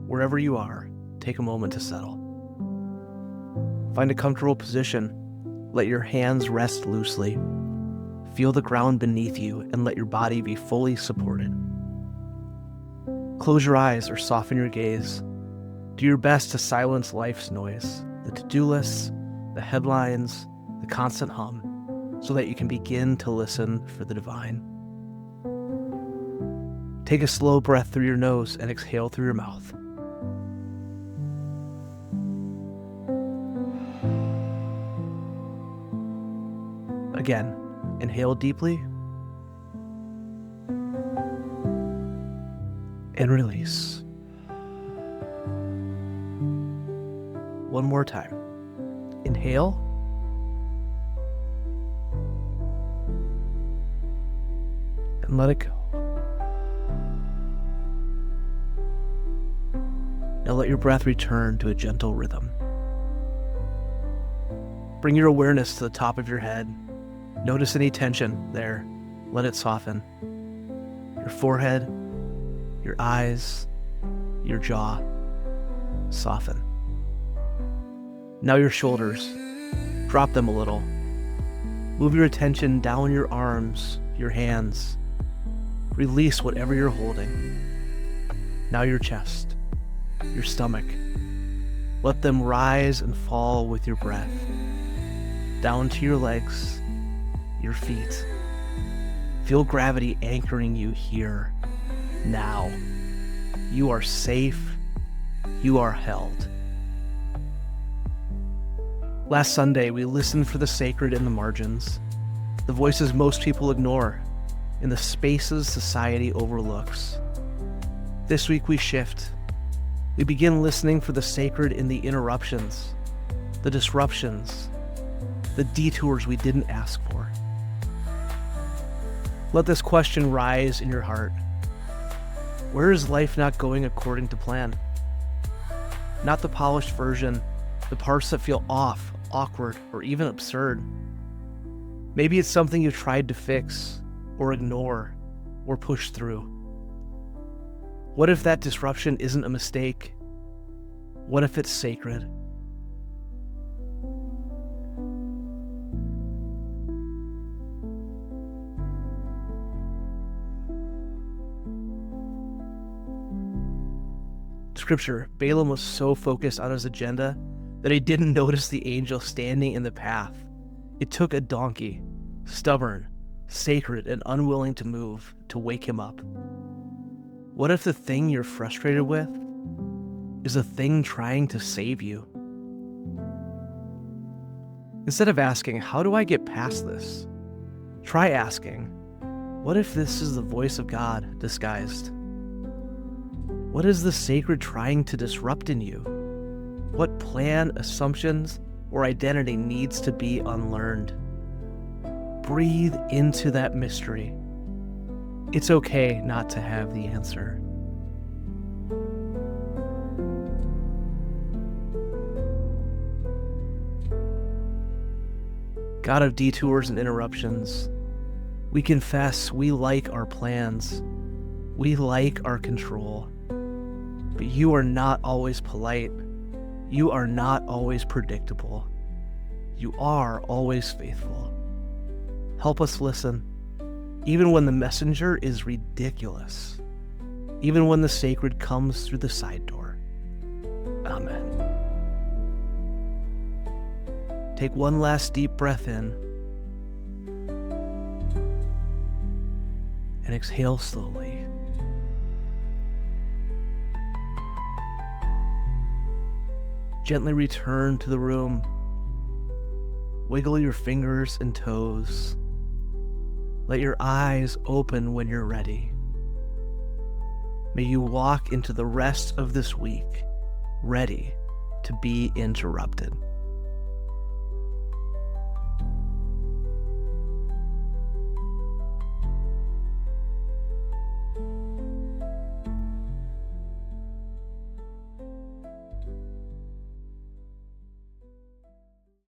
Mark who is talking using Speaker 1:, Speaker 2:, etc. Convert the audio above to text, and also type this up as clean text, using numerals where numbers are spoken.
Speaker 1: Wherever you are, take a moment to settle. Find a comfortable position. Let your hands rest loosely. Feel the ground beneath you and let your body be fully supported. Close your eyes or soften your gaze. Do your best to silence life's noise, the to-do lists, the headlines, the constant hum, so that you can begin to listen for the divine. Take a slow breath through your nose and exhale through your mouth. Again, inhale deeply and release. One more time. Inhale and let it go. Now let your breath return to a gentle rhythm. Bring your awareness to the top of your head. Notice any tension there. Let it soften. Your forehead, your eyes, your jaw, soften. Now your shoulders, drop them a little. Move your attention down your arms, your hands. Release whatever you're holding. Now your chest, your stomach. Let them rise and fall with your breath. Down to your legs, your feet. Feel gravity anchoring you here, now. You are safe. You are held. Last Sunday, we listened for the sacred in the margins, the voices most people ignore, in the spaces society overlooks. This week we shift. We begin listening for the sacred in the interruptions, the disruptions, the detours we didn't ask for. Let this question rise in your heart. Where is life not going according to plan? Not the polished version, the parts that feel off, awkward, or even absurd. Maybe it's something you tried to fix, or ignore, or push through. What if that disruption isn't a mistake? What if it's sacred? Scripture, Balaam was so focused on his agenda that he didn't notice the angel standing in the path. It took a donkey, stubborn, sacred, and unwilling to move, to wake him up. What if the thing you're frustrated with is a thing trying to save you? Instead of asking, how do I get past this? Try asking, what if this is the voice of God disguised? What is the sacred trying to disrupt in you? What plan, assumptions, or identity needs to be unlearned? Breathe into that mystery. It's okay not to have the answer. God of detours and interruptions, we confess we like our plans. We like our control. But you are not always polite. You are not always predictable. You are always faithful. Help us listen, even when the messenger is ridiculous, even when the sacred comes through the side door. Amen. Take one last deep breath in and exhale slowly. Gently return to the room. Wiggle your fingers and toes. Let your eyes open when you're ready. May you walk into the rest of this week ready to be interrupted.